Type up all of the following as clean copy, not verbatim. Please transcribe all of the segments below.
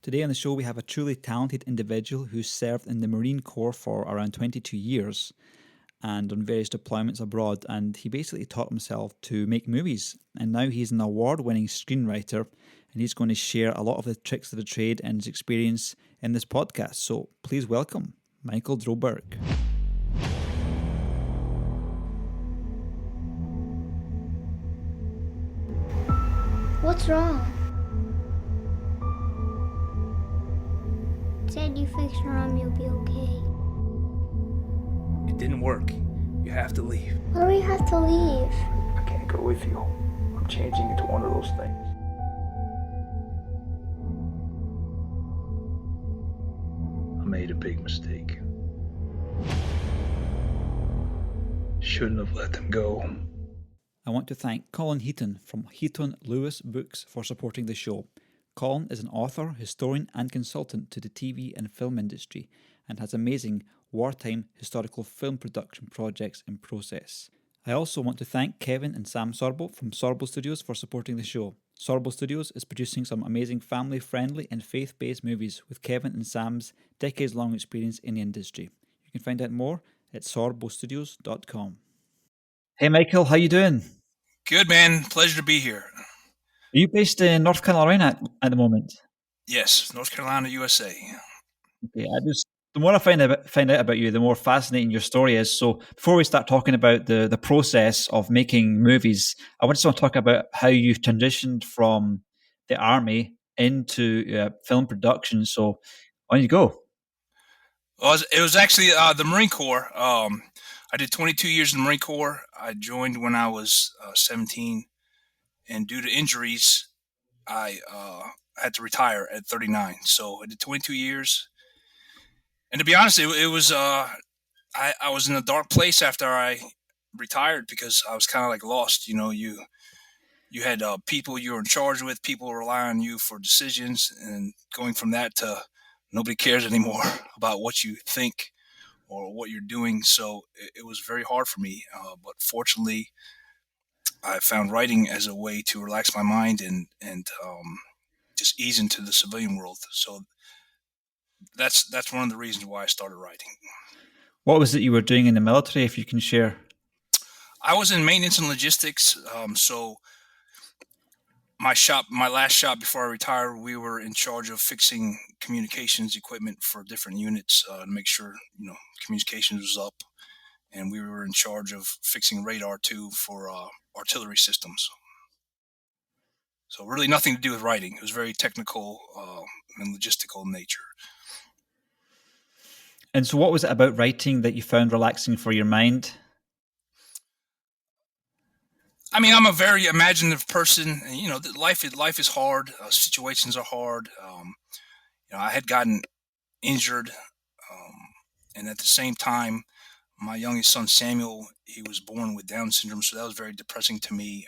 Today on the show, we have a truly talented individual who served in the Marine Corps for around 22 years and on various deployments abroad. And he basically taught himself to make movies. And now he's an award-winning screenwriter, and he's going to share a lot of the tricks of the trade and his experience in this podcast. So please welcome Michael Droberg. What's wrong? Said you fixed your arm, you'll be okay. It didn't work. You have to leave. Why do we have to leave? I can't go with you. I'm changing into one of those things. I made a big mistake. Shouldn't have let them go. I want to thank Colin Heaton from Heaton Lewis Books for supporting the show. Colin is an author, historian and consultant to the TV and film industry and has amazing wartime historical film production projects in process. I also want to thank Kevin and Sam Sorbo from Sorbo Studios for supporting the show. Sorbo Studios is producing some amazing family-friendly and faith-based movies with Kevin and Sam's decades-long experience in the industry. You can find out more at sorbostudios.com. Hey Michael, how you doing? Good, man. Pleasure to be here. Are you based in North Carolina at the moment? Yes, North Carolina, USA. Okay, the more I find out about you, the more fascinating your story is. So before we start talking about the process of making movies, I just want to talk about how you transitioned from the army into film production. So on you go. Well, it was actually the Marine Corps. I did 22 years in the Marine Corps. I joined when I was 17. And due to injuries, I had to retire at 39. So I did 22 years. And to be honest, it was I was in a dark place after I retired because I was kind of like lost. You know, you had people you were in charge with, people rely on you for decisions, and going from that to nobody cares anymore about what you think or what you're doing. So it was very hard for me. But fortunately, I found writing as a way to relax my mind and just ease into the civilian world. So that's one of the reasons why I started writing. What was it you were doing in the military, if you can share? I was in maintenance and logistics. So my last shop before I retired, we were in charge of fixing communications equipment for different units to make sure communications was up, and we were in charge of fixing radar too for artillery systems. So really nothing to do with writing. It was very technical and logistical in nature. And so what was it about writing that you found relaxing for your mind? I mean, I'm a very imaginative person. Life is hard. Situations are hard. I had gotten injured. And at the same time, my youngest son, Samuel, he was born with Down syndrome. So that was very depressing to me.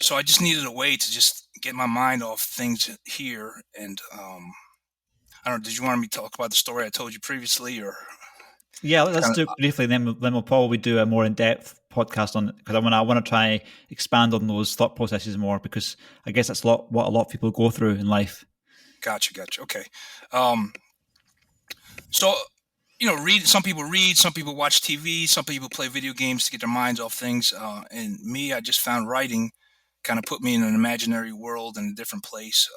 So I just needed a way to just get my mind off things here. And I don't know, did you want me to talk about the story I told you previously, or? Yeah, let's do it briefly. Then we'll probably do a more in-depth podcast on it, because I want to try expand on those thought processes more, because I guess that's what a lot of people go through in life. Gotcha. Okay. So, some people read, some people watch TV, some people play video games to get their minds off things. And me, I just found writing kind of put me in an imaginary world in a different place.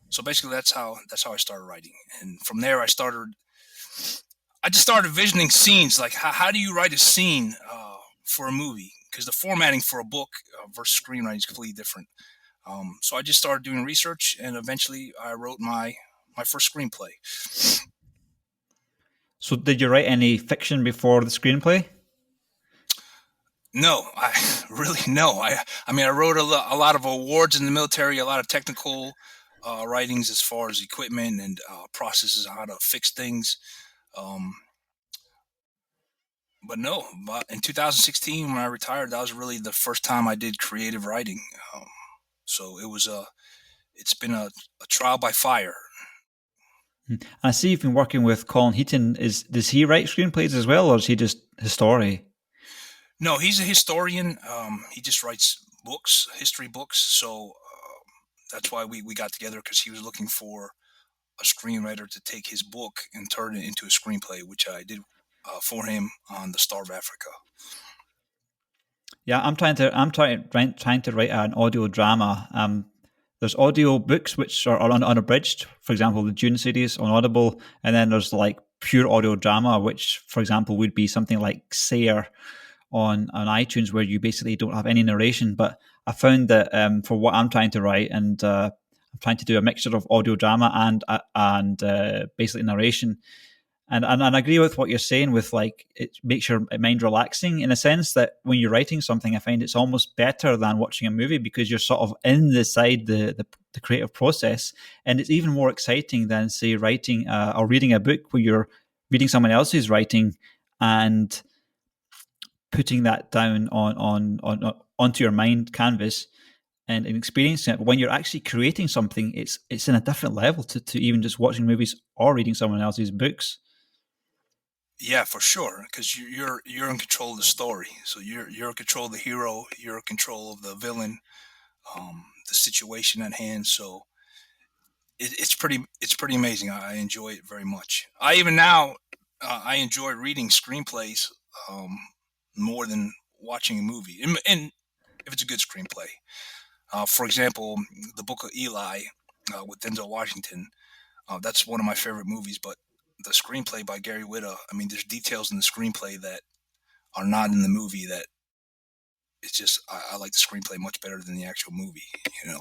So basically that's how I started writing. And from there I just started visioning scenes. Like how do you write a scene for a movie? Because the formatting for a book versus screenwriting is completely different. So I just started doing research, and eventually I wrote my first screenplay. So did you write any fiction before the screenplay? No, I wrote a lot of awards in the military, a lot of technical writings as far as equipment and processes on how to fix things. But in 2016, when I retired, that was really the first time I did creative writing. So it's been a trial by fire. I see you've been working with Colin Heaton. Does he write screenplays as well, or is he just a story? No, he's a historian. He just writes books, history books. So that's why we got together, because he was looking for a screenwriter to take his book and turn it into a screenplay, which I did for him on The Star of Africa. Yeah, I'm trying to write an audio drama. There's audio books which are unabridged, for example, the Dune series on Audible, and then there's like pure audio drama, which, for example, would be something like Sayer on iTunes, where you basically don't have any narration. But I found that for what I'm trying to write, and I'm trying to do a mixture of audio drama and basically narration. And I agree with what you're saying with like it makes your mind relaxing in a sense that when you're writing something, I find it's almost better than watching a movie because you're sort of inside the creative process, and it's even more exciting than say writing or reading a book where you're reading someone else's writing and putting that down onto your mind canvas and experiencing it. But when you're actually creating something, it's in a different level to even just watching movies or reading someone else's books. Yeah, for sure, because you're in control of the story. So you're in control of the hero. You're in control of the villain, the situation at hand. So it's pretty amazing. I enjoy it very much. I even now I enjoy reading screenplays more than watching a movie, and if it's a good screenplay. For example, the Book of Eli with Denzel Washington. That's one of my favorite movies, but the screenplay by Gary Whitta, I mean, there's details in the screenplay that are not in the movie that it's just, I like the screenplay much better than the actual movie, you know.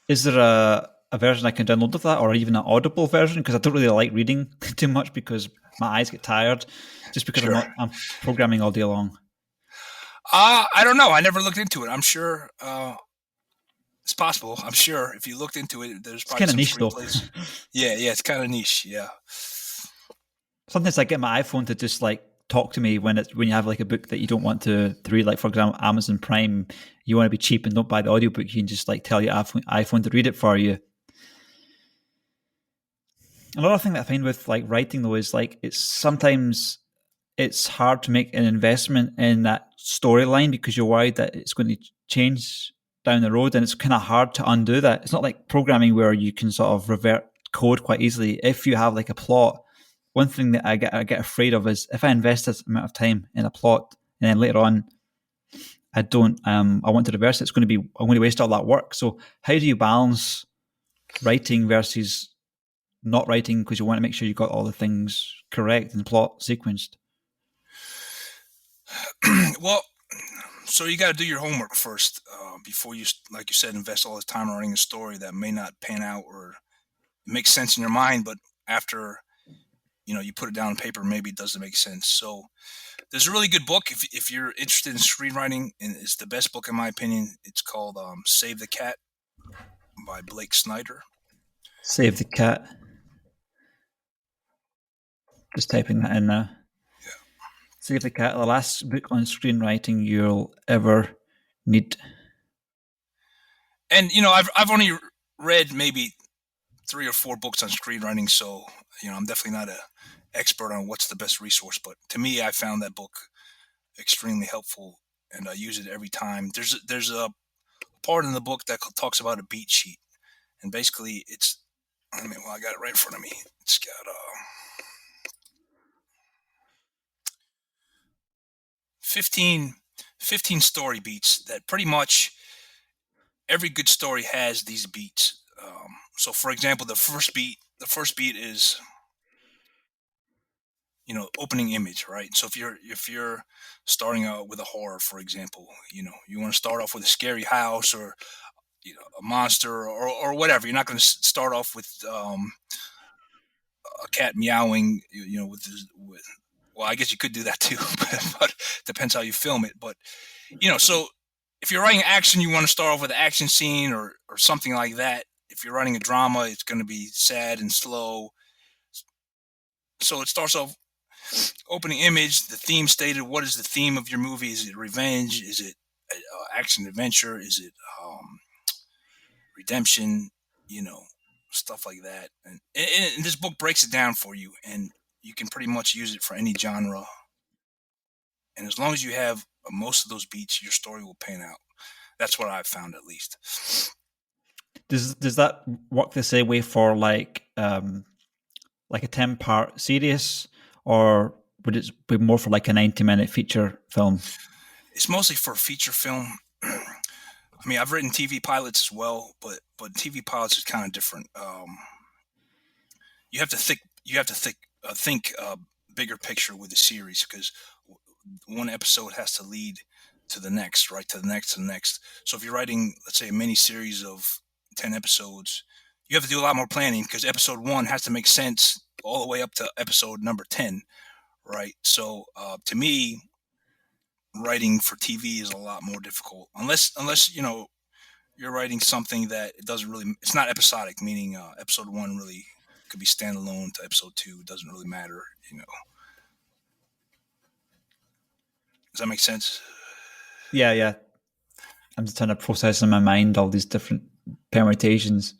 Is there a version I can download of that, or even an Audible version? Because I don't really like reading too much because my eyes get tired just because Sure. I'm programming all day long. I don't know. I never looked into it. I'm sure it's possible. I'm sure if you looked into it, there's probably some niche, though. screenplays. Yeah, it's kind of niche. Yeah. Sometimes I get my iPhone to just like talk to me when you have like a book that you don't want to read. Like for example, Amazon Prime, you want to be cheap and don't buy the audiobook. You can just like tell your iPhone to read it for you. Another thing that I find with like writing though is like sometimes it's hard to make an investment in that storyline because you're worried that it's going to change down the road, and it's kind of hard to undo that. It's not like programming where you can sort of revert code quite easily. If you have like a plot, one thing that I get afraid of is if I invest this amount of time in a plot and then later on I want to reverse it, I'm going to waste all that work. So how do you balance writing versus not writing because you want to make sure you got all the things correct and the plot sequenced? Well, so you got to do your homework first before you, like you said, invest all this time writing a story that may not pan out or make sense in your mind, but after you put it down on paper, maybe it doesn't make sense. So there's a really good book if you're interested in screenwriting, and it's the best book in my opinion. It's called Save the Cat by Blake Snyder. Save the Cat. Just typing that in now. Yeah. Save the Cat, the last book on screenwriting you'll ever need. And I've only read maybe 3 or 4 books on screenwriting, so I'm definitely not an expert on what's the best resource. But to me, I found that book extremely helpful, and I use it every time. There's a part in the book that talks about a beat sheet, and basically I got it right in front of me. It's got 15 story beats that pretty much every good story has these beats. So for example, the first beat is opening image, right? So if you're starting out with a horror, for example, you want to start off with a scary house or a monster or whatever. You're not going to start off with a cat meowing, well, I guess you could do that too, but depends how you film it. But so if you're writing action, you want to start off with an action scene or something like that. If you're writing a drama, it's going to be sad and slow. So it starts off opening image, the theme stated. What is the theme of your movie? Is it revenge? Is it action adventure? Is it redemption? Stuff like that. And this book breaks it down for you, and you can pretty much use it for any genre. And as long as you have most of those beats, your story will pan out. That's what I've found, at least. Does that work the same way for like a 10-part series, or would it be more for like a 90-minute feature film? It's mostly for feature film. I mean, I've written TV pilots as well, but TV pilots is kind of different. You have to think bigger picture with the series, because one episode has to lead to the next, right? To the next, to the next. So if you're writing, let's say, a mini series of 10 episodes, you have to do a lot more planning, because episode 1 has to make sense all the way up to episode number 10, right? So to me, writing for TV is a lot more difficult, unless you're writing something that it's not episodic, meaning episode 1 really could be standalone to episode 2. It doesn't really matter. Does that make sense? Yeah. I'm just trying to process in my mind all these different permutations.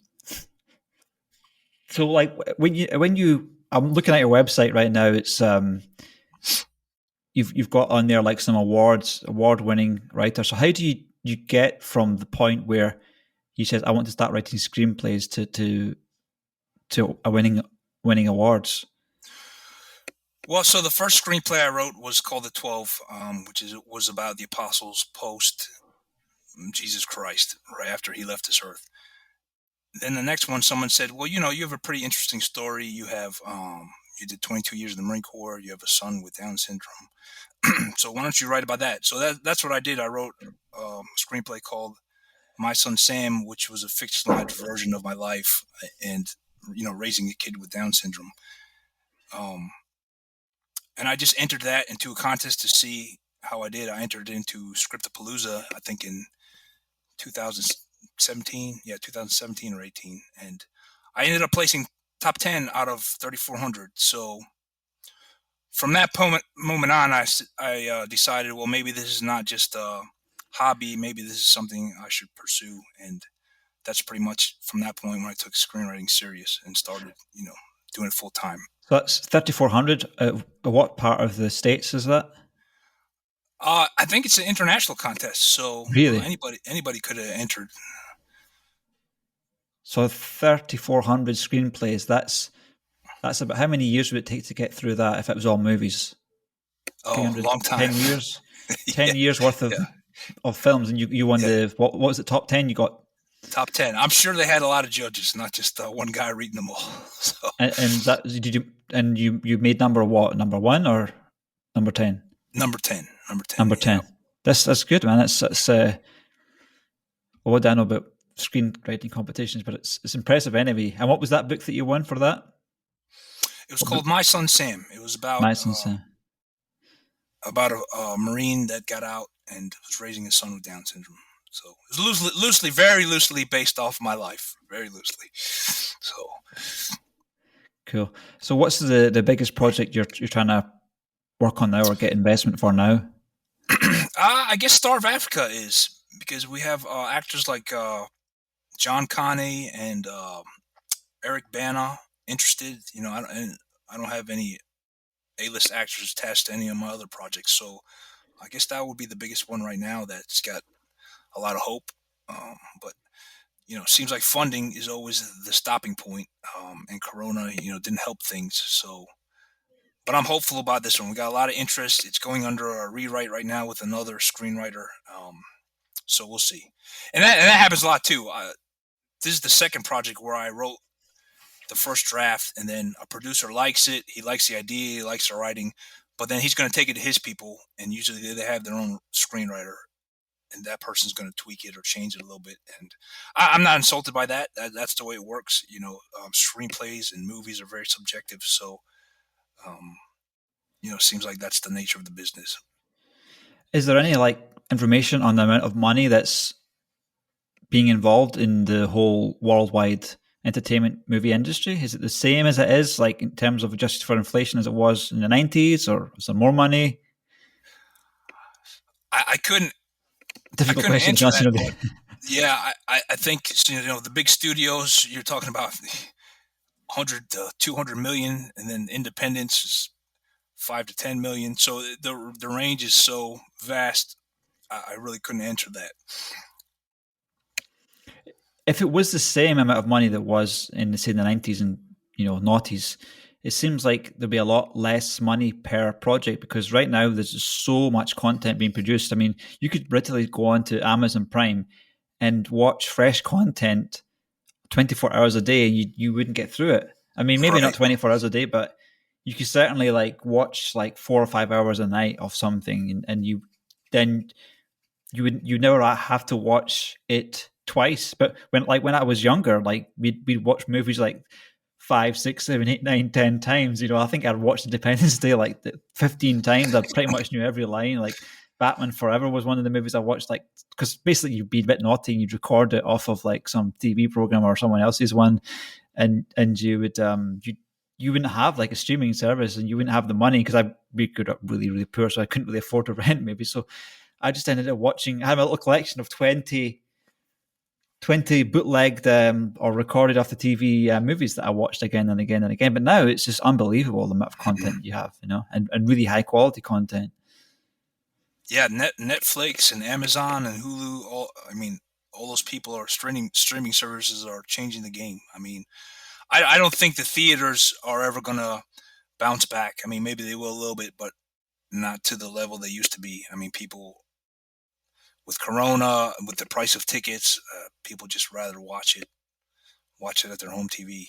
So, like, I'm looking at your website right now. It's you've got on there like some award-winning writer. So, how do you get from the point where he says, "I want to start writing screenplays" to winning awards? Well, so the first screenplay I wrote was called The 12, which was about the apostles post Jesus Christ, right after he left this earth. Then the next one, someone said, well, you have a pretty interesting story. You have, you did 22 years in the Marine Corps. You have a son with Down syndrome. So why don't you write about that? So that's what I did. I wrote a screenplay called My Son Sam, which was a fictionalized version of my life and, raising a kid with Down syndrome. And I just entered that into a contest to see how I did. I entered into Scriptapalooza, I think in 2017. Yeah, 2017 or 18. And I ended up placing top 10 out of 3,400. So from that moment on, I decided, well, maybe this is not just a hobby. Maybe this is something I should pursue. And that's pretty much from that point when I took screenwriting serious and started, doing it full time. So that's 3,400. What part of the States is that? I think it's an international contest, so really anybody could have entered. So 3,400 screenplays. That's about how many years would it take to get through that if it was all movies? Oh, a long time. 10 years. Yeah. 10 years worth of films, and you won the what was it? Top 10. You got top 10. I'm sure they had a lot of judges, not just one guy reading them all. So. And that did you? And you made number what? Number 1 or number 10? Number 10. Number 10. Yeah. That's good, man. That's what do I know about screenwriting competitions, but it's impressive anyway. And what was that book that you won for that? It was called My Son Sam. It was about My Son Sam. About a Marine that got out and was raising a son with Down syndrome. So it was very loosely based off my life, very loosely. So cool. So what's the biggest project you're trying to work on now or get investment for now? I guess Star of Africa is, because we have actors like John Connie and Eric Bana interested. I don't have any A-list actors attached to any of my other projects, so I guess that would be the biggest one right now that's got a lot of hope. But it seems like funding is always the stopping point, and Corona, didn't help things. So, but I'm hopeful about this one. We got a lot of interest. It's going under a rewrite right now with another screenwriter. So we'll see. And that happens a lot too. This is the second project where I wrote the first draft, and then a producer likes it. He likes the idea. He likes the writing, but then he's going to take it to his people, and usually they have their own screenwriter, and that person's going to tweak it or change it a little bit. And I'm not insulted by that. That's the way it works. Screenplays and movies are very subjective. So, it seems like that's the nature of the business. Is there any information on the amount of money that's being involved in the whole worldwide entertainment movie industry? Is it the same as it is, in terms of adjusted for inflation, as it was in the 90s, or is there more money? I couldn't. Difficult question to answer. Yeah, I think the big studios, you're talking about 100 to 200 million, and then independents is 5 to 10 million. So the range is so vast. I really couldn't answer that. if it was the same amount of money that was in, say, the 90s and noughties, it seems like there'd be a lot less money per project, because right now there's just so much content being produced. I mean, you could literally go on to Amazon Prime and watch fresh content 24 hours a day, and you wouldn't get through it. I mean, maybe not 24 hours a day, but you could certainly like watch like 4 or 5 hours a night of something, and you never have to watch it twice. But when I was younger, like we'd watch movies like 5, 6, 7, 8, 9, 10 times. I think I'd watched Independence Day like 15 times. I pretty much knew every line. Like Batman Forever was one of the movies I watched, like, because basically you'd be a bit naughty and you'd record it off of like some TV program or someone else's one, and you would you wouldn't have like a streaming service, and you wouldn't have the money, because we grew up really, really poor, so I couldn't really afford to rent maybe. So I just ended up watching. I had a little collection of 20 bootlegged or recorded off the TV movies that I watched again and again and again. But now it's just unbelievable the amount of content you have, and really high quality content. Yeah, Netflix and Amazon and Hulu. All those people are streaming services are changing the game. I mean, I don't think the theaters are ever going to bounce back. I mean, maybe they will a little bit, but not to the level they used to be. I mean, people with Corona, with the price of tickets, people just rather watch it at their home TV,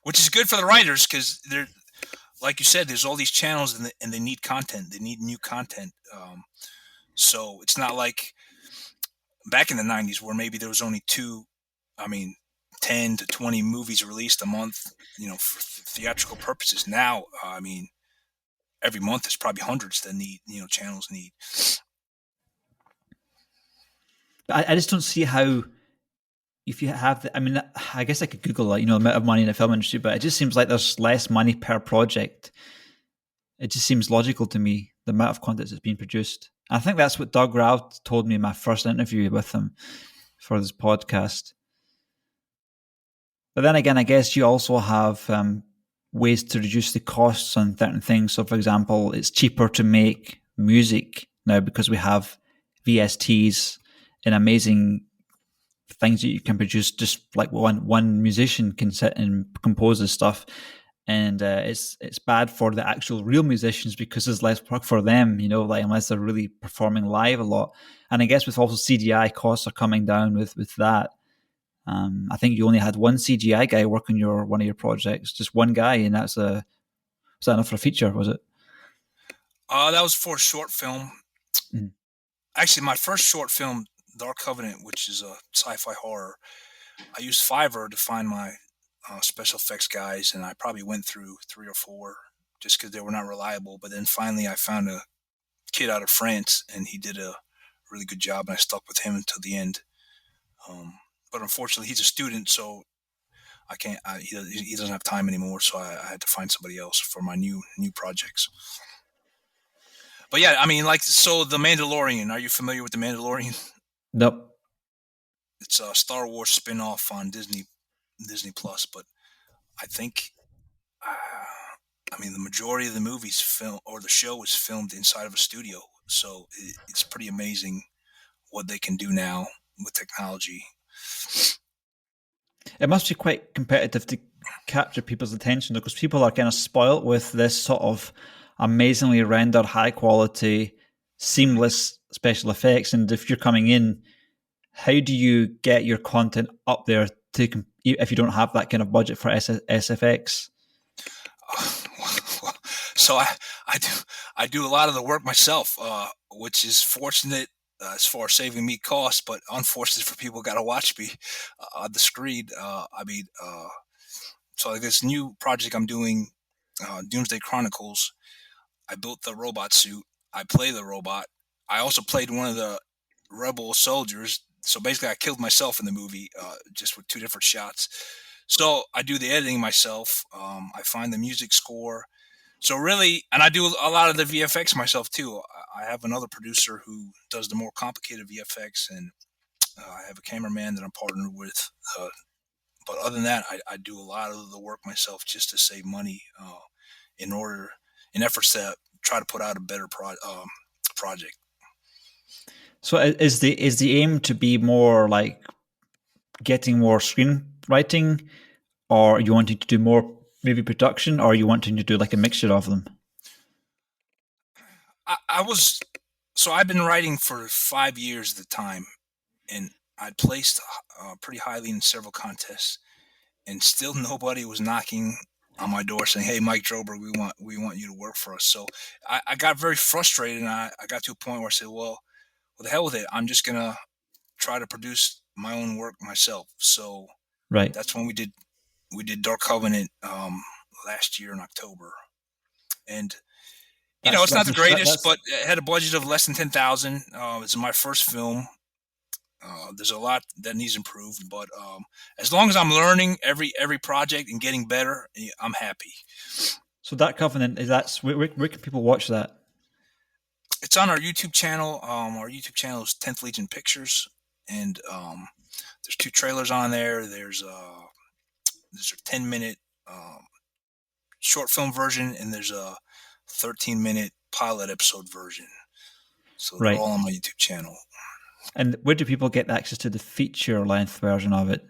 which is good for the writers, because they're, like you said, there's all these channels and they need content. They need new content. So it's not like back in the 90s where maybe there was only 10 to 20 movies released a month, for theatrical purposes. Now, every month there's probably hundreds that need, channels need. I just don't see how, if you have, I guess I could Google that, the amount of money in the film industry, but it just seems like there's less money per project. It just seems logical to me, the amount of content that's being produced. I think that's what Doug Rao told me in my first interview with him for this podcast. But then again, I guess you also have ways to reduce the costs on certain things. So, for example, it's cheaper to make music now because we have VSTs and amazing things that you can produce. Just like one musician can sit and compose this stuff, and it's bad for the actual real musicians because there's less work for them. Like unless they're really performing live a lot. And I guess with also CGI costs are coming down with that. I think you only had one CGI guy work on one of your projects, just one guy, and was that enough for a feature? Was it? That was for a short film. Mm. Actually, my first short film, Dark Covenant, which is a sci-fi horror, I used Fiverr to find my special effects guys, and I probably went through 3 or 4 just because they were not reliable. But then finally, I found a kid out of France, and he did a really good job, and I stuck with him until the end. But unfortunately, he's a student, so I can't. He doesn't have time anymore, so I had to find somebody else for my new projects. But yeah, so The Mandalorian. Are you familiar with The Mandalorian? Nope. It's a Star Wars spin-off on Disney Plus, but I think, the majority of the movies the show was filmed inside of a studio, so it's pretty amazing what they can do now with technology. It must be quite competitive to capture people's attention, because people are kind of spoilt with this sort of amazingly rendered, high quality, seamless special effects. And if you're coming in, how do you get your content up there if you don't have that kind of budget for SFX? So I do a lot of the work myself, which is fortunate as far as saving me costs, but unfortunate for people who got to watch me on the screen. So like this new project I'm doing, Doomsday Chronicles, I built the robot suit. I play the robot. I also played one of the rebel soldiers. So basically I killed myself in the movie, just with 2 different shots. So I do the editing myself. I find the music score. So really, and I do a lot of the VFX myself too. I have another producer who does the more complicated VFX, and I have a cameraman that I'm partnered with. But other than that, I do a lot of the work myself just to save money in efforts to try to put out a better project. So is the aim to be more like getting more screenwriting, or are you wanting to do more maybe production, or are you wanting to do like a mixture of them? I've been writing for 5 years at the time, and I placed pretty highly in several contests, and still nobody was knocking on my door saying, "Hey, Mike Droberg, we want you to work for us." So I got very frustrated, and I got to a point where I said, "Well, the hell with it. I'm just gonna try to produce my own work myself." So Right. that's when we did Dark Covenant last year in October, and it's not the greatest, but it had a budget of less than 10,000. It's my first film. There's a lot that needs improved, but as long as I'm learning every project and getting better, I'm happy. So Dark Covenant, where can people watch that? It's on our YouTube channel. Our YouTube channel is 10th Legion Pictures, and there's 2 trailers on there. There's a 10-minute short film version, and there's a 13-minute pilot episode version. So they're all on my YouTube channel. And where do people get access to the feature length version of it?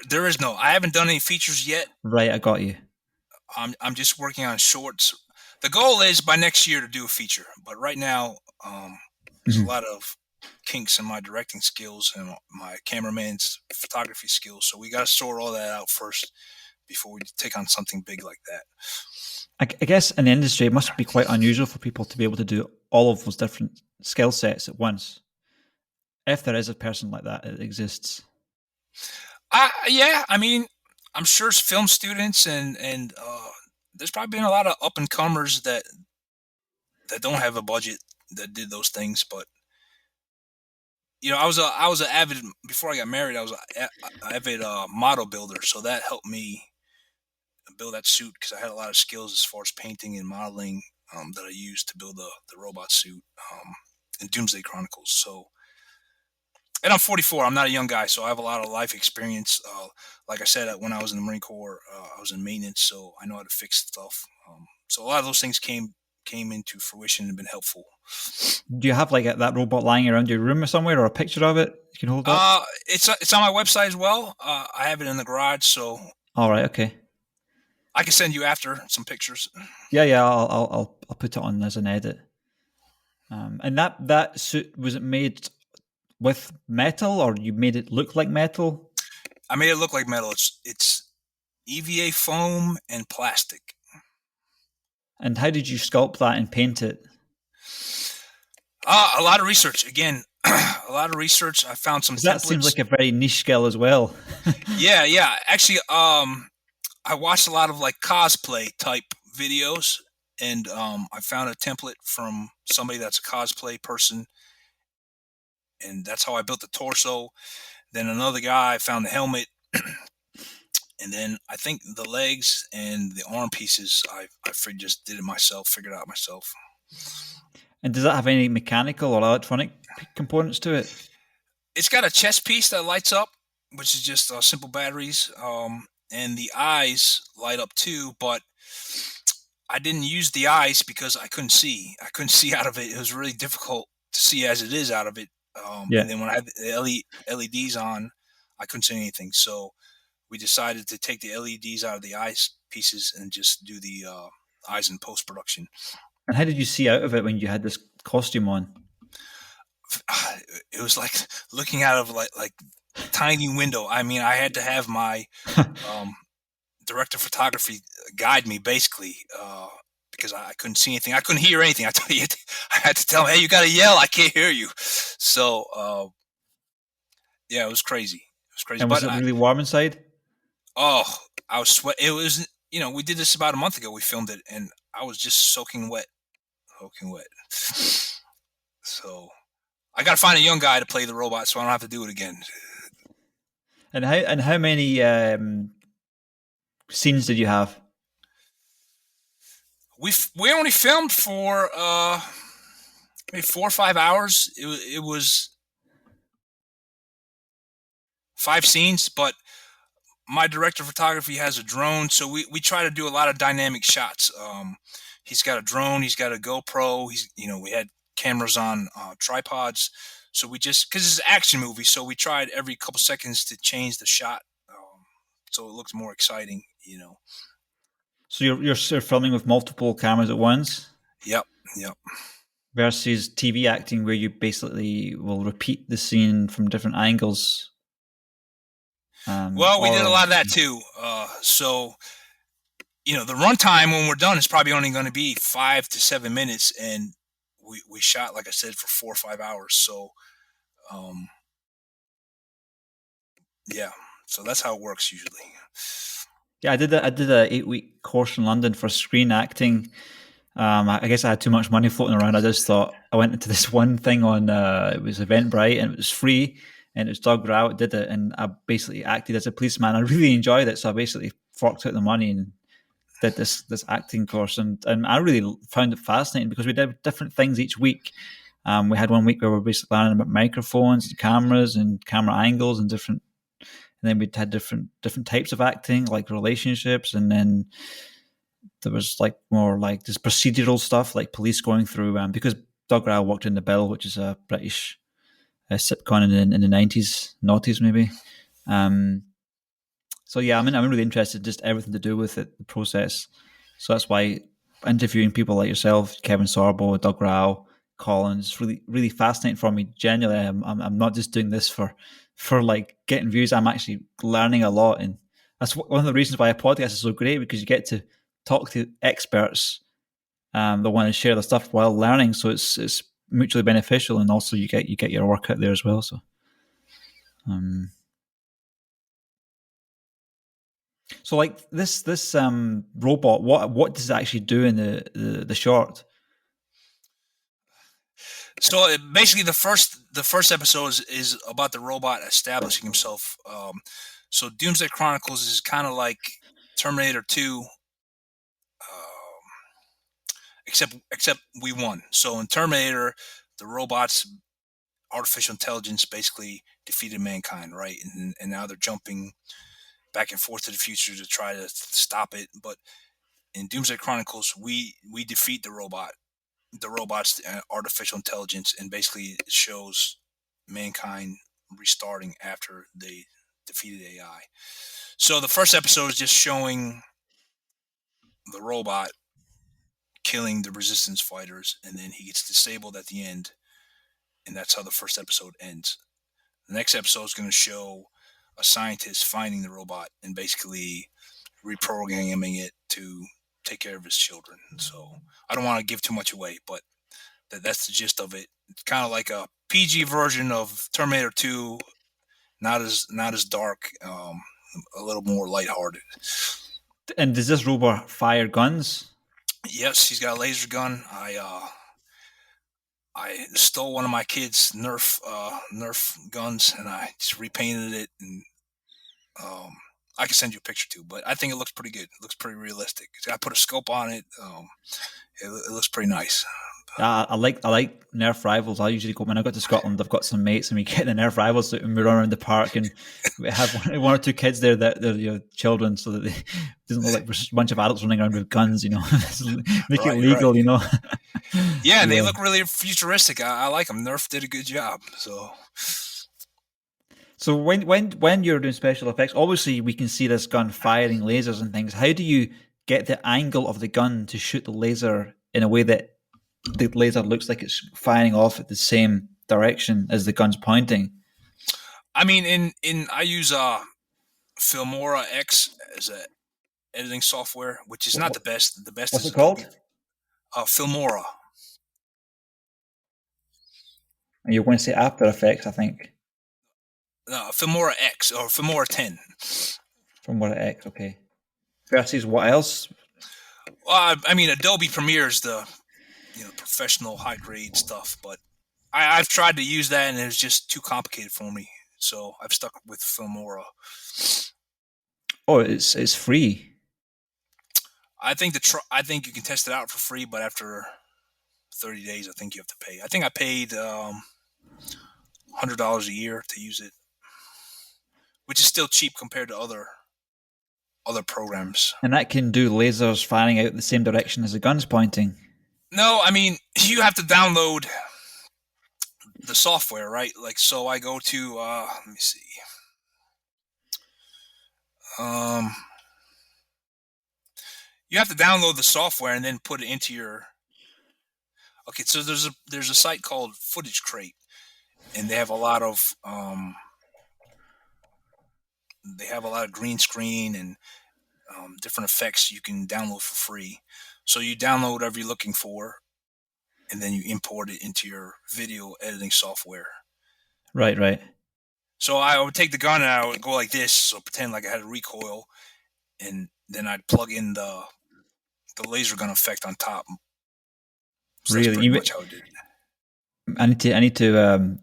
There is no. I haven't done any features yet. Right, I got you. I'm just working on shorts. The goal is by next year to do a feature, but right now there's a lot of kinks in my directing skills and my cameraman's photography skills. So we got to sort all that out first before we take on something big like that. I guess in the industry, it must be quite unusual for people to be able to do all of those different skill sets at once. If there is a person like that, it exists. Yeah, I mean, I'm sure film students and there's probably been a lot of up and comers that don't have a budget that did those things. But I was an avid, before I got married, I was an avid model builder, so that helped me build that suit because I had a lot of skills as far as painting and modeling that I used to build the robot suit in Doomsday Chronicles. So. And I'm 44. I'm not a young guy, so I have a lot of life experience. Like I said, when I was in the Marine Corps, I was in maintenance, so I know how to fix stuff. So a lot of those things came into fruition and been helpful. Do you have like that robot lying around your room or somewhere, or a picture of it you can hold up? It's on my website as well. I have it in the garage, so. All right, okay. I can send you after some pictures. Yeah. I'll put it on as an edit. And that suit, was it made with metal, or you made it look like metal? I made it look like metal. It's EVA foam and plastic. And how did you sculpt that and paint it? A lot of research. Again, a lot of research. I found some templates. That seems like a very niche skill as well. Yeah. Actually, I watched a lot of like cosplay type videos, and I found a template from somebody that's a cosplay person. And that's how I built the torso. Then another guy found the helmet. And then I think the legs and the arm pieces, I just did it myself, figured it out myself. And does that have any mechanical or electronic components to it? It's got a chest piece that lights up, which is just simple batteries. And the eyes light up too, but I didn't use the eyes because I couldn't see. I couldn't see out of it. It was really difficult to see as it is out of it. And then when I had the LEDs on, I couldn't see anything. So we decided to take the LEDs out of the eyes pieces and just do the eyes in post-production. And how did you see out of it when you had this costume on? It was like looking out of like a tiny window. I mean, I had to have my director of photography guide me basically. Because I couldn't see anything. I couldn't hear anything. I had to tell him, "Hey, you got to yell. I can't hear you." So, yeah, it was crazy. It was crazy. And was it really warm inside? Oh, I was sweating. It was, we did this about a month ago. We filmed it, and I was just soaking wet. So, I got to find a young guy to play the robot so I don't have to do it again. And how many scenes did you have? We only filmed for maybe 4 or 5 hours. It was 5 scenes, but my director of photography has a drone, so we try to do a lot of dynamic shots. He's got a drone, he's got a GoPro. We had cameras on tripods. So we just, because it's an action movie, so we tried every couple seconds to change the shot, so it looks more exciting, you know. So you're sort of filming with multiple cameras at once? Yep. Versus TV acting, where you basically will repeat the scene from different angles. Well, we did a lot of that too. So, you know, the runtime when we're done is probably only going to be 5 to 7 minutes, and we shot, like I said, for 4 or 5 hours. So, yeah. So that's how it works usually. Yeah, I did a 8-week course in London for screen acting. I guess I had too much money floating around. I just thought, I went into this one thing on, it was Eventbrite, and it was free, and it was Doug Rao did it, and I basically acted as a policeman. I really enjoyed it, so I basically forked out the money and did this acting course, and I really found it fascinating because we did different things each week. We had one week where we were basically learning about microphones and cameras and camera angles and different, and then we had different types of acting, like relationships, and then there was like more like this procedural stuff, like police going through, because Doug Rao worked in The Bill, which is a British sitcom in the 90s, noughties maybe. So yeah, I'm really interested in just everything to do with it, the process. So that's why interviewing people like yourself, Kevin Sorbo, Doug Rao, Colin, is really, really fascinating for me. Genuinely, I'm not just doing this for like getting views. I'm actually learning a lot, and that's one of the reasons why a podcast is so great, because you get to talk to experts that want to share their stuff while learning. So it's mutually beneficial, and also you get your work out there as well. So, so like this robot, what does it actually do in the short? So basically, the first episode is about the robot establishing himself. So Doomsday Chronicles is kind of like Terminator 2, except we won. So in Terminator, the robot's artificial intelligence basically defeated mankind, right? And now they're jumping back and forth to the future to try to stop it. But in Doomsday Chronicles, we defeat the robot's artificial intelligence, and basically it shows mankind restarting after they defeated AI. So the first episode is just showing the robot killing the resistance fighters, and then he gets disabled at the end, and that's how the first episode ends. The next episode is going to show a scientist finding the robot and basically reprogramming it to take care of his children. So I don't want to give too much away, but that's the gist of it. It's kind of like a PG version of Terminator 2, not as dark, a little more lighthearted. And does this robot fire guns? Yes, he's got a laser gun. I stole one of my kids' Nerf guns, and I just repainted it, and I can send you a picture too. But I think it looks pretty good. It looks pretty realistic. I put a scope on it. It looks pretty nice. I like Nerf rivals. I usually go when I go to Scotland. I've got some mates, and we get the Nerf rivals, and we run around the park, and we have one or two kids there that they're children, so that they doesn't look like a bunch of adults running around with guns. Make it legal. Right. Yeah, and they look really futuristic. I like them. Nerf did a good job. So when you're doing special effects, obviously we can see this gun firing lasers and things. How do you get the angle of the gun to shoot the laser in a way that the laser looks like it's firing off at the same direction as the gun's pointing? I mean, I use Filmora X as a editing software, which is not the best. The best What's is it called? Filmora. And you're going to say After Effects, I think. No, Filmora X or Filmora 10. Filmora X, okay. Versus what else? Well, I mean, Adobe Premiere is the professional high grade stuff, but I've tried to use that and it was just too complicated for me, so I've stuck with Filmora. Oh, it's free. I think you can test it out for free, but after 30 days, I think you have to pay. I think I paid $100 a year to use it, which is still cheap compared to other programs. And that can do lasers firing out the same direction as the gun's pointing. No, I mean, you have to download the software, right? Like, so I go to, let me see. You have to download the software and then put it into your. Okay, so there's a site called Footage Crate, and they have a lot of green screen and different effects you can download for free. So you download whatever you're looking for, and then you import it into your video editing software. Right. So I would take the gun and I would go like this, so pretend like I had a recoil, and then I'd plug in the laser gun effect on top. So Really, that's pretty much how I did it. I need to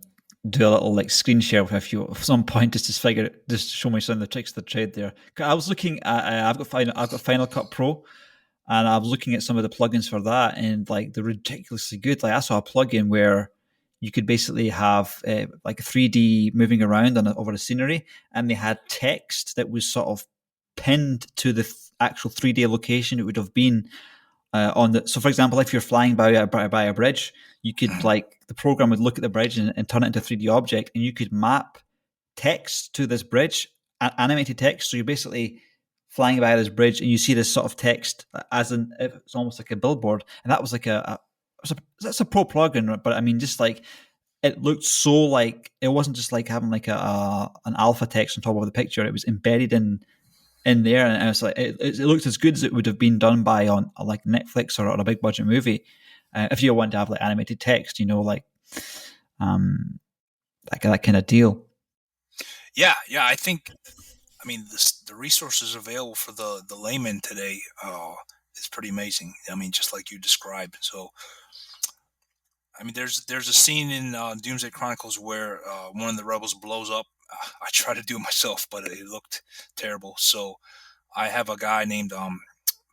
do a little like screen share with you at some point just to show me some of the tricks of the trade there. I was looking at I've got Final Cut Pro, and I was looking at some of the plugins for that, and like they're ridiculously good. Like I saw a plugin where you could basically have like a 3D moving around over a scenery, and they had text that was sort of pinned to the actual 3D location it would have been on the. So, for example, if you're flying by a bridge, you could like the program would look at the bridge and turn it into a 3D object, and you could map text to this bridge, animated text. So you're basically flying by this bridge, and you see this sort of text it's almost like a billboard, and that was like that's a pro plugin, but I mean, just like it looked so like it wasn't just like having like an alpha text on top of the picture; it was embedded in there, and I was like, it looked as good as it would have been done by on like Netflix or on a big budget movie. If you want to have like animated text, like that kind of deal. Yeah, I think. I mean, the resources available for the layman today is pretty amazing. I mean, just like you described. So, I mean, there's a scene in Doomsday Chronicles where one of the rebels blows up. I tried to do it myself, but it looked terrible. So, I have a guy named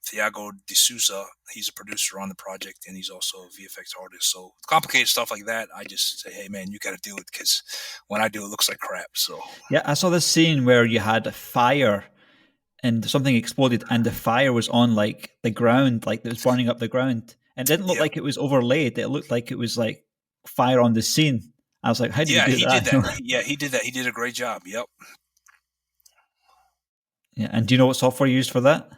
Thiago de Souza. He's a producer on the project, and he's also a VFX artist. So complicated stuff like that, I just say, hey man, you got to do it, because when I do, it looks like crap. So yeah, I saw this scene where you had a fire and something exploded, and the fire was on like the ground, like it was burning up the ground, and it didn't look like it was overlaid. It looked like it was like fire on the scene. I was like, how did you do that? Did that. Yeah, he did that. He did a great job. Yep. Yeah, and do you know what software you used for that?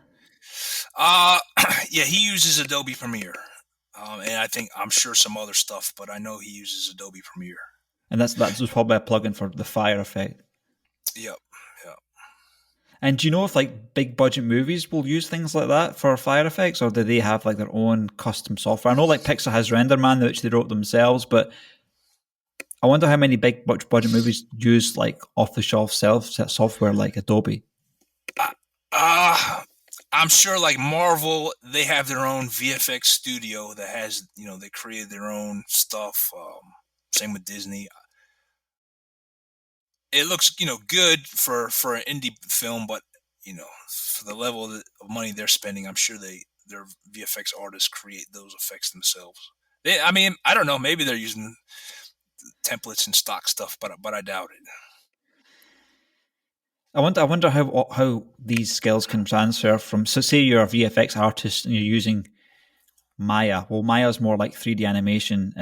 Yeah, he uses Adobe Premiere, and I'm sure some other stuff, but I know he uses Adobe Premiere. And that's probably a plugin for the fire effect. Yep. And do you know if like big budget movies will use things like that for fire effects, or do they have like their own custom software? I know like Pixar has RenderMan, which they wrote themselves, but I wonder how many big budget movies use like off the shelf software like Adobe. I'm sure like Marvel, they have their own VFX studio that has, they created their own stuff. Same with Disney. It looks, good for an indie film, but, for the level of money they're spending, I'm sure their VFX artists create those effects themselves. I don't know. Maybe they're using templates and stock stuff, but I doubt it. I wonder how these skills can transfer from. So, say you're a VFX artist and you're using Maya. Well, Maya is more like 3D animation.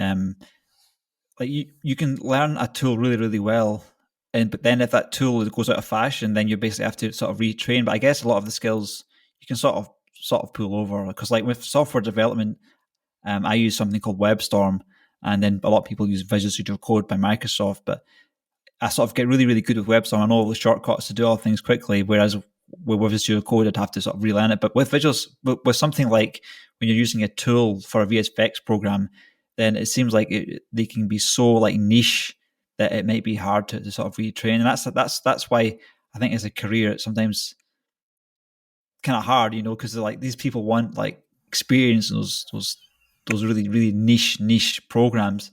Like you can learn a tool really, really well, but then if that tool goes out of fashion, then you basically have to sort of retrain. But I guess a lot of the skills you can sort of pull over, because like with software development, I use something called WebStorm, and then a lot of people use Visual Studio Code by Microsoft, but I sort of get really, really good with WebStorm. I know all the shortcuts to do all things quickly, whereas with Visual Code, I'd have to sort of relearn it. But with with something like when you're using a tool for a VFX program, then it seems like they can be so like niche that it might be hard to sort of retrain. And that's why I think as a career, it's sometimes kind of hard, because like these people want like experience in those really, really niche programs.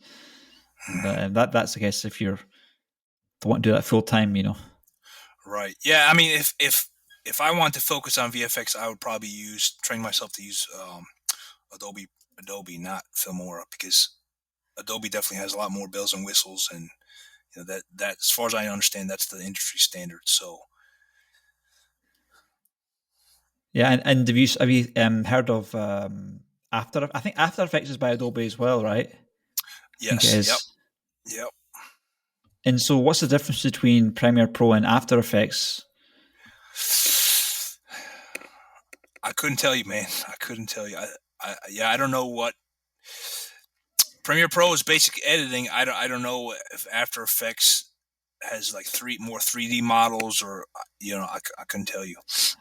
But that's, I guess, if you're want to do that full time, Right. Yeah. I mean, if I want to focus on VFX, I would probably train myself to use Adobe, not Filmora, because Adobe definitely has a lot more bells and whistles, and that as far as I understand, that's the industry standard. So. Yeah, and have you heard of I think After Effects is by Adobe as well, right? I think it Yes. is. Yep. And so, what's the difference between Premiere Pro and After Effects? I couldn't tell you, man. I couldn't tell you. I don't know what Premiere Pro is basic editing. I don't know if After Effects has like more 3D models, or I couldn't tell you.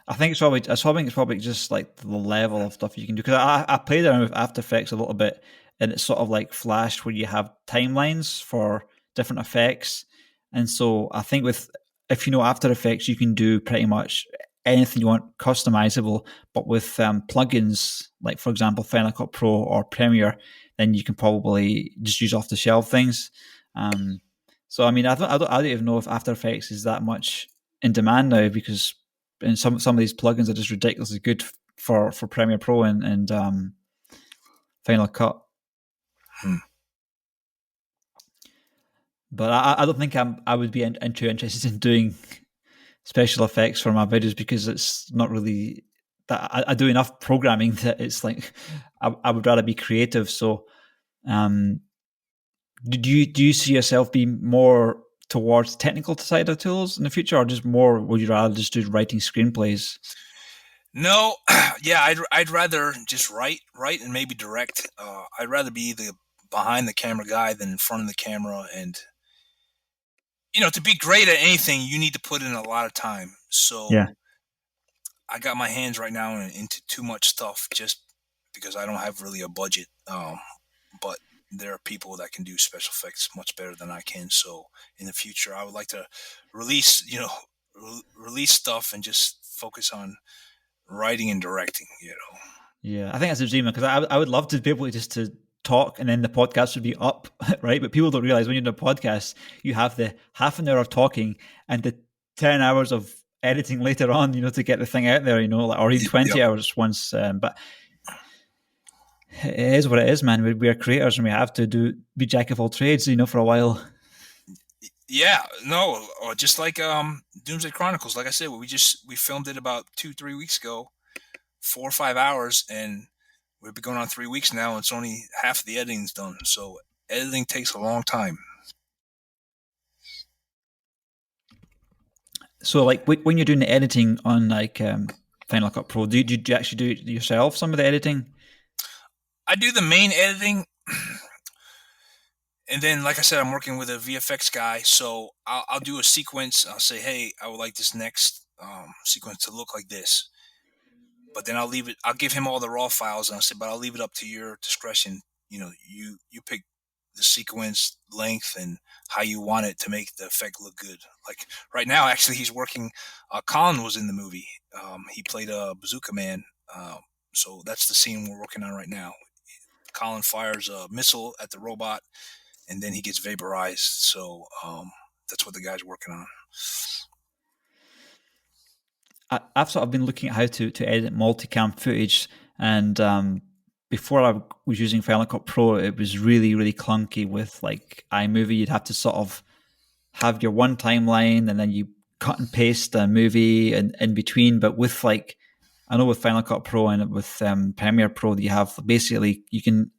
I think it's probably just like the level of stuff you can do. Because I played around with After Effects a little bit, and it's sort of like Flash, where you have timelines for different effects. And so I think if you know After Effects, you can do pretty much anything you want customizable. But with plugins, like for example Final Cut Pro or Premiere, then you can probably just use off the shelf things. So I mean, I don't even know if After Effects is that much in demand now, because and some of these plugins are just ridiculously good for Premiere Pro and Final Cut. But I don't think I would be too interested in doing special effects for my videos, because it's not really that I do enough programming that it's like I would rather be creative. So, do you see yourself being more towards technical side of tools in the future, or just more would you rather just do writing screenplays? No, yeah, I'd rather just write and maybe direct. I'd rather be the behind the camera guy than in front of the camera. And to be great at anything, you need to put in a lot of time. So Yeah. I got my hands right now into too much stuff just because I don't have really a budget. But there are people that can do special effects much better than I can. So in the future, I would like to release stuff and just focus on writing and directing. Yeah, I think that's a dream, because I would love to be able just to talk and then the podcast would be up, right? But people don't realize when you're in a podcast, you have the half an hour of talking and the 10 hours of editing later on, to get the thing out there, or even 20 hours once. But it is what it is, man. We are creators and we have to be jack of all trades, for a while. Yeah, no, or just like Doomsday Chronicles. Like I said, we filmed it about 2-3 weeks ago, 4 or 5 hours, and we've been going on 3 weeks now, and it's only half of the editing's done. So editing takes a long time. So, like, when you're doing the editing on like Final Cut Pro, do you actually do it yourself, some of the editing? I do the main editing, and then, like I said, I'm working with a VFX guy, so I'll do a sequence. I'll say, hey, I would like this next sequence to look like this. But then I'll leave it. I'll give him all the raw files, and I'll say, but I'll leave it up to your discretion. You pick the sequence length and how you want it to make the effect look good. Like right now, actually, he's working. Colin was in the movie. He played a bazooka man. So that's the scene we're working on right now. Colin fires a missile at the robot, and then he gets vaporized. So that's what the guy's working on. I've sort of been looking at how to edit multicam footage, and before I was using Final Cut Pro, it was really, really clunky with like iMovie. You'd have to sort of have your one timeline and then you cut and paste a movie and in between. But with I know with Final Cut Pro and with Premiere Pro, you have basically you can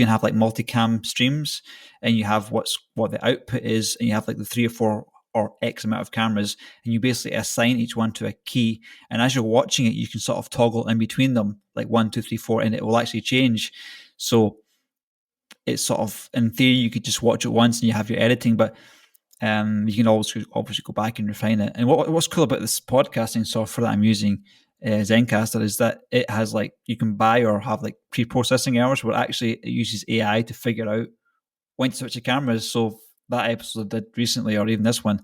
have like multicam streams, and you have what the output is, and you have like the 3 or 4 or X amount of cameras, and you basically assign each one to a key. And as you're watching it, you can sort of toggle in between them, like 1, 2, 3, 4, and it will actually change. So it's sort of, in theory, you could just watch it once and you have your editing, but you can always obviously go back and refine it. And what's cool about this podcasting software that I'm using, Zencastr, is that it has like, you can buy or have like pre-processing hours where actually it uses AI to figure out when to switch the cameras. So that episode I did recently, or even this one,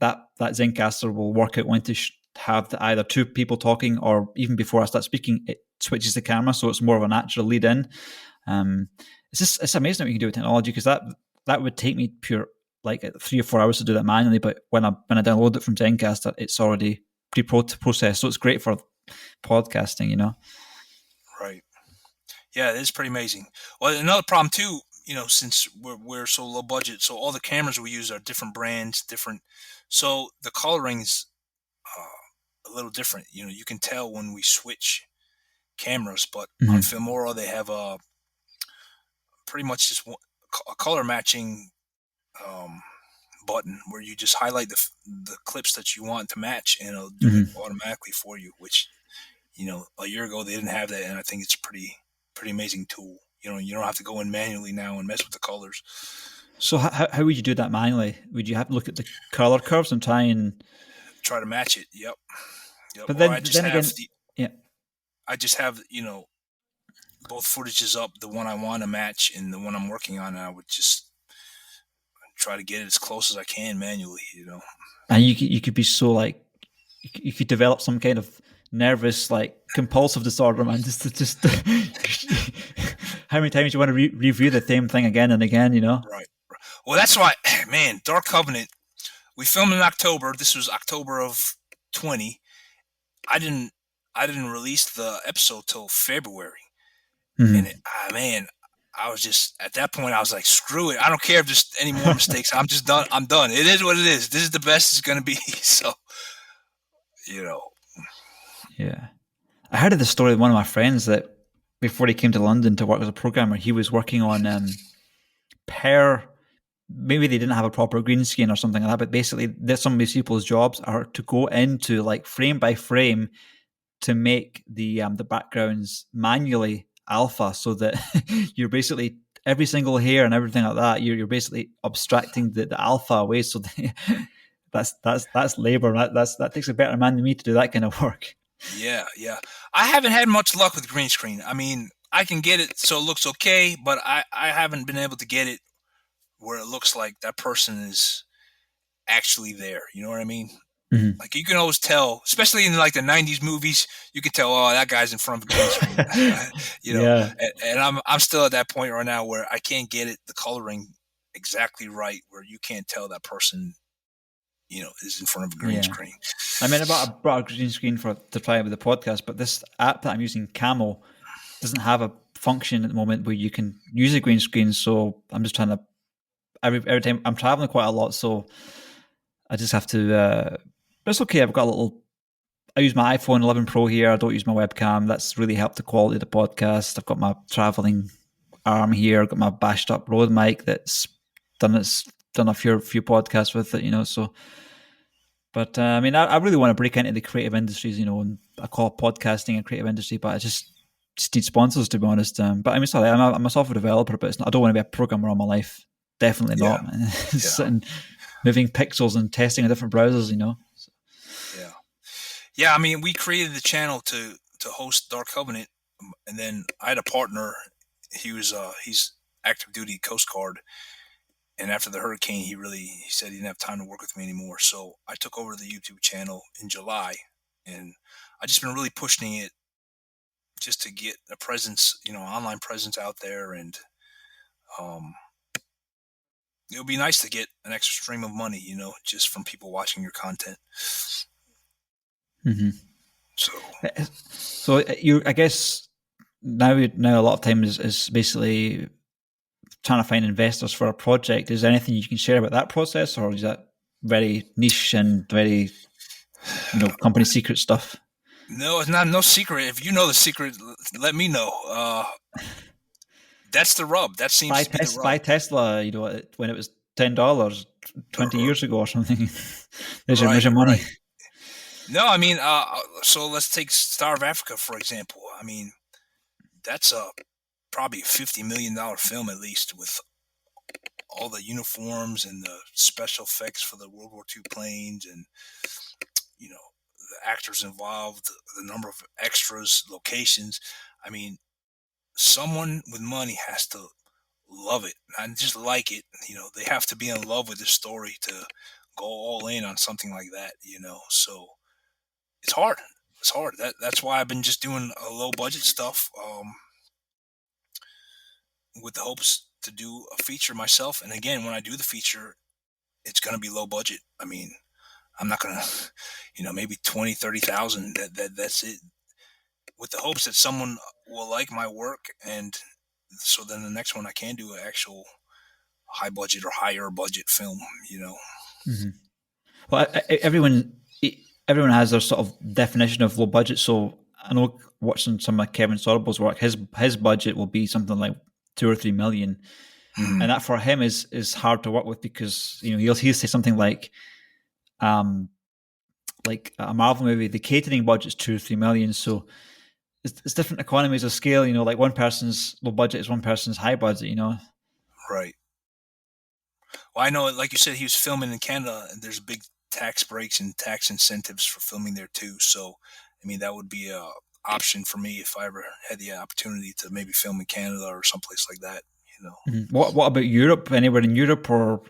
that Zencastr will work out when to have either 2 people talking, or even before I start speaking, it switches the camera, so it's more of a natural lead in. It's amazing what you can do with technology, because that would take me pure like 3 or 4 hours to do that manually, but when I download it from Zencastr, it's already pre-processed, so it's great for podcasting, Right. Yeah, it is pretty amazing. Well, another problem too, since we're so low budget, so all the cameras we use are different brands, so the coloring's a little different. You can tell when we switch cameras, but Mm-hmm. on Filmora they have pretty much just a color matching button where you just highlight the clips that you want to match, and it'll do it automatically for you. Which, a year ago they didn't have that, and I think it's a pretty amazing tool. You don't have to go in manually now and mess with the colors. So how would you do that manually? Would you have to look at the color curves and try to match it? Yep. But Or I just have both footages up, the one I want to match and the one I'm working on, and I would just try to get it as close as I can manually. And you could be so like you could develop some kind of nervous like compulsive disorder, man. Just how many times you want to review the same thing again and again, Right. Well, that's why, man, Dark Covenant, we filmed in October. This was October of 20. I didn't release the episode till February. And I was just, at that point, I was like, screw it. I don't care if there's any more mistakes. I'm just done. I'm done. It is what it is. This is the best it's going to be. So, Yeah. I heard of the story of one of my friends that before he came to London to work as a programmer, he was working on maybe they didn't have a proper green screen or something like that, but basically some of these people's jobs are to go into like frame by frame to make the backgrounds manually alpha, so that you're basically every single hair and everything like that, you're basically abstracting the alpha away. So that's labor. That takes a better man than me to do that kind of work. Yeah. I haven't had much luck with green screen. I mean, I can get it so it looks okay, but I haven't been able to get it where it looks like that person is actually there. You know what I mean? Mm-hmm. Like you can always tell, especially in like the 90s movies, you can tell, oh, that guy's in front of a green screen. Yeah. And I'm still at that point right now where I can't get the coloring exactly right, where you can't tell that person, is in front of a green screen. I mean, I brought a green screen to try it with the podcast, but this app that I'm using, Camo, doesn't have a function at the moment where you can use a green screen. So I'm just trying to, every time I'm traveling quite a lot, so I just have to, but it's okay. I use my iPhone 11 Pro here. I don't use my webcam. That's really helped the quality of the podcast. I've got my traveling arm here. I've got my bashed up Rode mic that's done a few podcasts with it, so. But I mean, I really want to break into the creative industries, and I call podcasting a creative industry, but I just need sponsors, to be honest. But I mean, sorry, I'm a software developer, but I don't want to be a programmer all my life. Definitely not. Man. Sitting, moving pixels and testing on different browsers, So. Yeah. I mean, we created the channel to host Dark Covenant, and then I had a partner. He's active duty Coast Guard. And after the hurricane, he said he didn't have time to work with me anymore. So I took over the YouTube channel in July, and I've just been really pushing it just to get a presence, online presence out there. And it would be nice to get an extra stream of money, just from people watching your content. Mm-hmm. So I guess now a lot of times is basically trying to find investors for a project. Is there anything you can share about that process, or is that very niche and very, company secret stuff? No, it's no secret. If you know the secret, let me know. That's the rub. That seems to be the rub. Buy Tesla, when it was $10 20 years ago or something. There's your money. Right. No, I mean, so let's take Star of Africa, for example. I mean, that's probably a $50 million film, at least, with all the uniforms and the special effects for the World War II planes, and the actors involved, the number of extras, locations. I mean, someone with money has to love it, not just like it. They have to be in love with the story to go all in on something like that. So it's hard. It's hard. That's why I've been just doing a low budget stuff. With the hopes to do a feature myself. And again, when I do the feature, it's going to be low budget. I mean, I'm not going to, maybe 20, 30,000. That's it. With the hopes that someone will like my work. And so then the next one I can do an actual high budget or higher budget film, Mm-hmm. Well, everyone has their sort of definition of low budget. So I know watching some of Kevin Sorbo's work, his budget will be something like 2 or 3 million, and that for him is hard to work with because he'll say something like a Marvel movie, the catering budget's 2 or 3 million, so it's different economies of scale. Like one person's low budget is one person's high budget. Right. Well, I know, like you said, he was filming in Canada, and there's big tax breaks and tax incentives for filming there too. So, I mean, that would be a option for me if I ever had the opportunity to maybe film in Canada or someplace like that. What about Europe? Anywhere in Europe or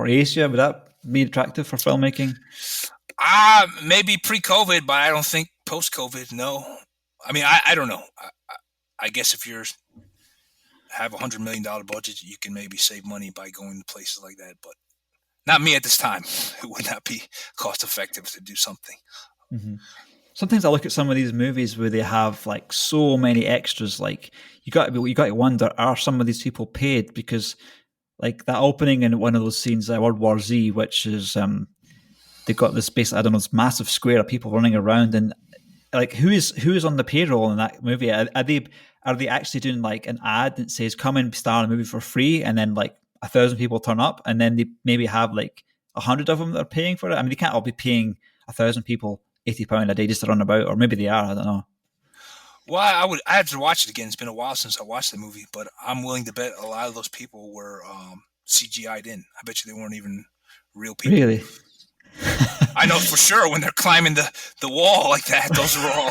Asia, would that be attractive for filmmaking? Maybe pre-COVID, but I don't think post-COVID. No, I mean, I don't know. I guess if you're have $100 million budget, you can maybe save money by going to places like that, but not me at this time. It would not be cost effective to do something. Mm-hmm. Sometimes I look at some of these movies where they have like so many extras. Like you got to wonder, are some of these people paid? Because like that opening in one of those scenes, World War Z, which is they've got this space, I don't know, this massive square of people running around, and like who is on the payroll in that movie? Are they actually doing like an ad that says come and star in a movie for free, and then like 1,000 people turn up, and then they maybe have like 100 of them that are paying for it? I mean, they can't all be paying 1,000 people £80 a day just to run about, or maybe they are. I don't know. Well, I have to watch it again. It's been a while since I watched the movie, but I'm willing to bet a lot of those people were CGI'd in. I bet you they weren't even real people. Really? I know for sure when they're climbing the wall like that, those are all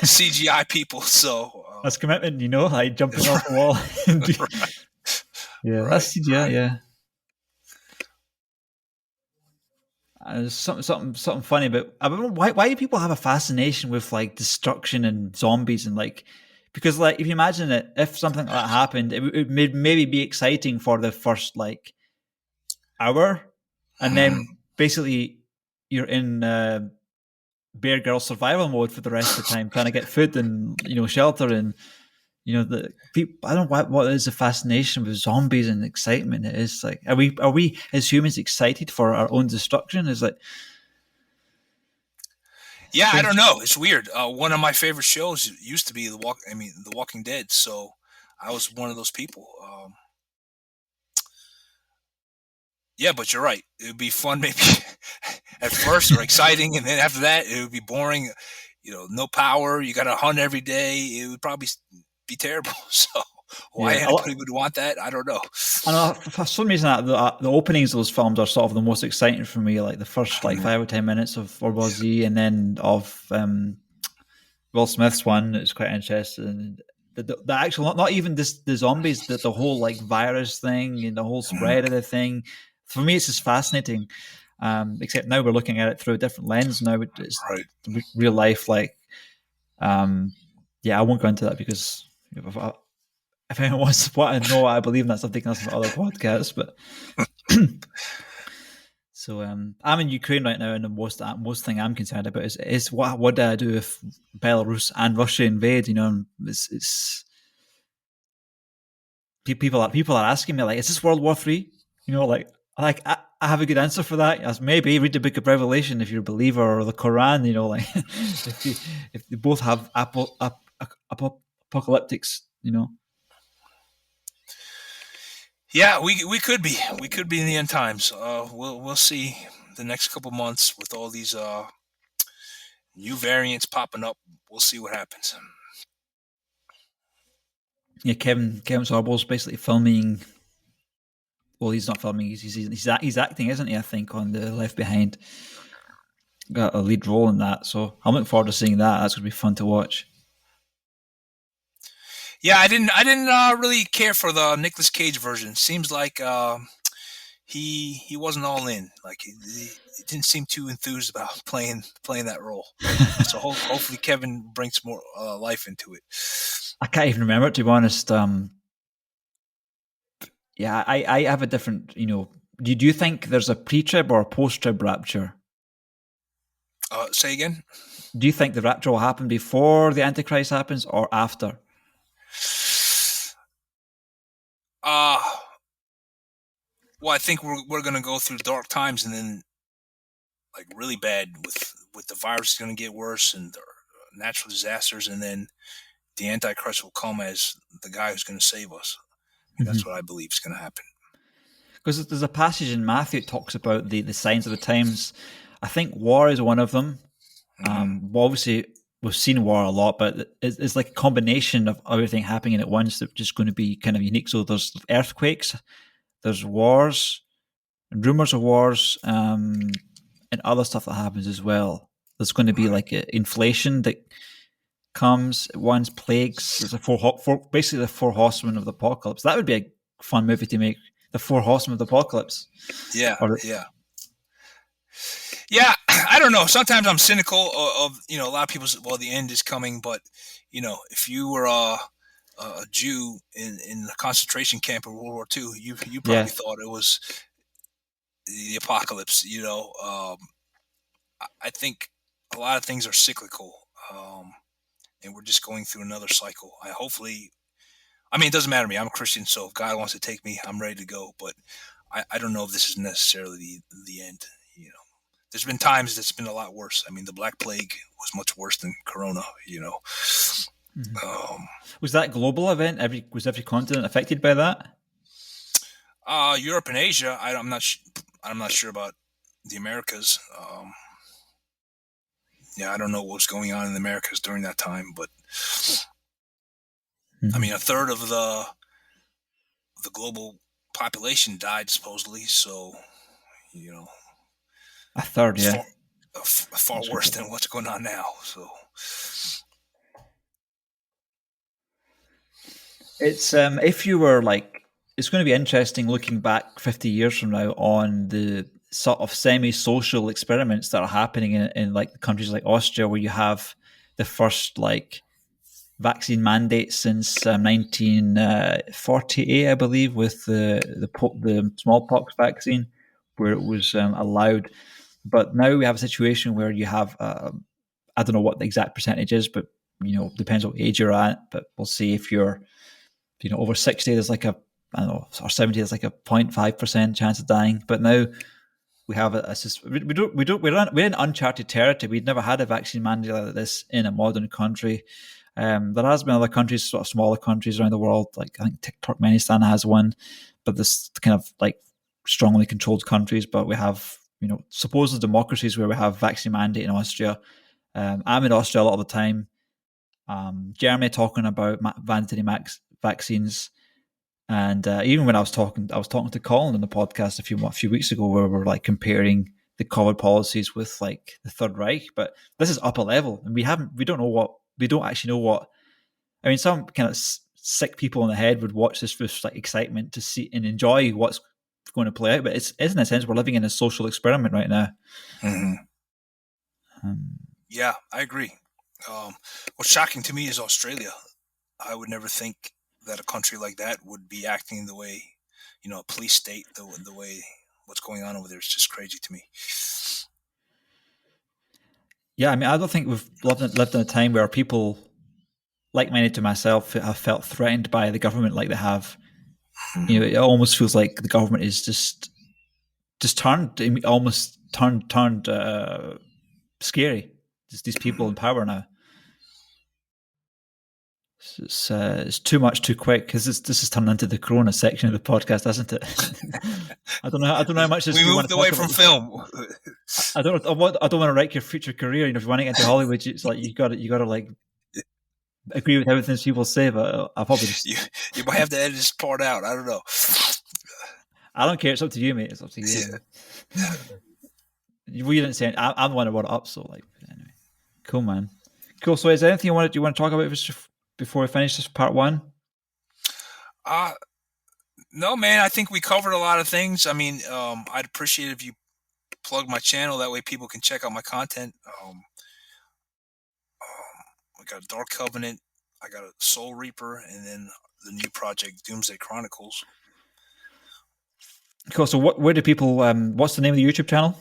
CGI people. So that's commitment, like jumping off the wall. Right. That's CGI. Yeah. There's something funny about. I don't know why do people have a fascination with like destruction and zombies and like, because like if you imagine it, if something like that happened, it would maybe be exciting for the first like hour, and then basically you're in Bear Girl survival mode for the rest of the time, trying to get food and shelter, and the people. I don't know what is the fascination with zombies and excitement. It is like, are we as humans excited for our own destruction? Is like, yeah, I don't know. It's weird. One of my favorite shows used to be The Walking Dead. So I was one of those people. Yeah, but you're right. It would be fun maybe at first or exciting, and then after that it would be boring. No power. You got to hunt every day. It would probably be terrible. So why anybody would want that, I don't know. I know for some reason the openings of those films are sort of the most exciting for me. Like the first like 5 or 10 minutes of World War Z, and then of Will Smith's one is quite interesting. The actual, not even the zombies, the whole like virus thing and the whole spread of the thing. For me, it's just fascinating. Except now we're looking at it through a different lens. Now it's real life. Like, I won't go into that because if anyone wants to want to know what I believe in, that's something else in other podcasts. But so I'm in Ukraine right now, and the most thing I'm concerned about is what do I do if Belarus and Russia invade? It's people are asking me like, is this World War III? Like I have a good answer for that. As maybe read the Book of Revelation if you're a believer, or the Quran. Like if they both have apocalyptics. Yeah, we could be in the end times. We'll see the next couple months with all these new variants popping up. We'll see what happens. Yeah, Kevin Sorbo's basically filming. Well, he's not filming. He's acting, isn't he? I think on the Left Behind, got a lead role in that. So I'm looking forward to seeing that. That's going to be fun to watch. Yeah, I didn't really care for the Nicolas Cage version. Seems like he wasn't all in. Like he didn't seem too enthused about playing that role. So hopefully Kevin brings more life into it. I can't even remember it, to be honest. Yeah, I have a different. Do you think there's a pre-trib or a post-trib rapture? Say again. Do you think the rapture will happen before the Antichrist happens or after? Well, I think we're going to go through dark times, and then like really bad with the virus is going to get worse, and natural disasters, and then the Antichrist will come as the guy who's going to save us. And that's what I believe is going to happen. Because there's a passage in Matthew that talks about the signs of the times. I think war is one of them. Well, obviously, we've seen war a lot, but it's like a combination of everything happening at once that's just going to be kind of unique. So there's earthquakes, there's wars, and rumors of wars, and other stuff that happens as well. There's going to be like inflation that comes at once, plagues. There's basically the four horsemen of the apocalypse. That would be a fun movie to make. The four horsemen of the apocalypse. Yeah. I don't know. Sometimes I'm cynical of a lot of people say, well, the end is coming, but if you were a Jew in the concentration camp in World War II, you probably thought it was the apocalypse. I think a lot of things are cyclical, and we're just going through another cycle. It doesn't matter to me. I'm a Christian, so if God wants to take me, I'm ready to go. But I don't know if this is necessarily the end. There's been times that's been a lot worse. The Black Plague was much worse than Corona. Was that a global event? Was every continent affected by that? Europe and Asia. I'm not sure about the Americas. I don't know what was going on in the Americas during that time, but a third of the global population died supposedly. So, a third, yeah, far worse than what's going on now. So, it's if you were it's going to be interesting looking back 50 years from now on the sort of semi-social experiments that are happening in like countries like Austria, where you have the first vaccine mandate since 1948, I believe, with the smallpox vaccine, where it was allowed. But now we have a situation where you have I don't know what the exact percentage is, but depends what age you're at. But we'll see if you're over 60, there's or 70, there's a 0.5% chance of dying. But now we have we're in uncharted territory. We'd never had a vaccine mandate like this in a modern country. There has been other countries, sort of smaller countries around the world, like I think Turkmenistan has one, but this kind of strongly controlled countries. But we have supposed democracies where we have vaccine mandate in Austria. I'm in Austria a lot of the time. Jeremy talking about mandatory vaccines. And even when I was talking to Colin on the podcast a few weeks ago, where we're comparing the COVID policies with the Third Reich. But this is up a level, and we don't actually know what. Some kind of sick people in the head would watch this with excitement to see and enjoy what's going to play out. But it's in a sense we're living in a social experiment right now. Mm-hmm. Yeah, I agree. What's shocking to me is Australia. I would never think that a country like that would be acting the way, a police state, the way what's going on over there is just crazy to me. Yeah, I don't think we've lived in a time where people, like-minded to myself, have felt threatened by the government like they have. It almost feels like the government is just turned scary. Just these people in power now. It's too much too quick, because this has turned into the Corona section of the podcast, hasn't it? I don't know how much we moved away from film. I don't want to wreck your future career. If you want to get into Hollywood, it's you got to agree with everything people say. But I probably just you might have to edit this part out. I don't know. I don't care. It's up to you, mate. It's up to you. Yeah. We didn't say it. I'm the one who brought it up. So anyway, cool, man. Cool. So is there anything you want to talk about before we finish this part one? No, man. I think we covered a lot of things. I'd appreciate if you plug my channel. That way people can check out my content. I got a Dark Covenant. I got a Soul Reaper, and then the new project, Doomsday Chronicles. Cool. So where do people, what's the name of the YouTube channel?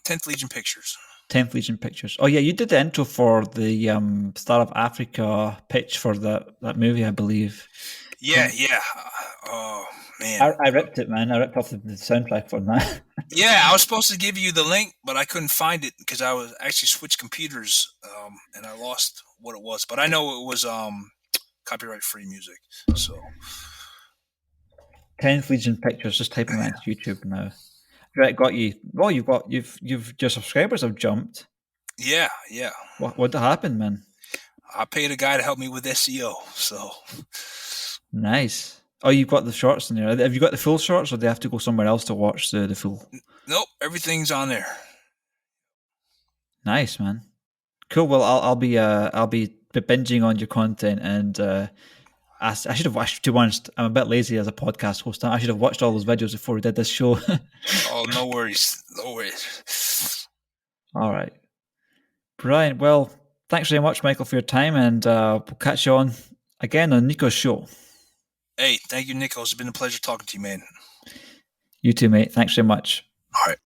10th Legion Pictures. 10th Legion Pictures. Oh yeah, you did the intro for the Star of Africa pitch for that movie, I believe. Yeah, yeah. Oh man. I ripped it, man. I ripped off the soundtrack for that. Yeah, I was supposed to give you the link, but I couldn't find it because I was actually switched computers, and I lost what it was. But I know it was copyright-free music. So 10th Legion Pictures. Just typing that into YouTube now. Right, got you. Well, you've your subscribers have jumped. yeah, yeah. What happened, man? I paid a guy to help me with SEO. So Nice. Oh, you've got the shorts in there. Have you got the full shorts, or do they have to go somewhere else to watch the full? nope, everything's on there. Nice, man. Cool. Well, I'll be binging on your content, and I should have watched. To be honest, I'm a bit lazy as a podcast host. I should have watched all those videos before we did this show. Oh, no worries, no worries. All right, brilliant. Well, thanks very much, Michael, for your time, and we'll catch you on again on Nikos' show. Hey, thank you, Nikos. It's been a pleasure talking to you, man. You too, mate. Thanks very much. All right.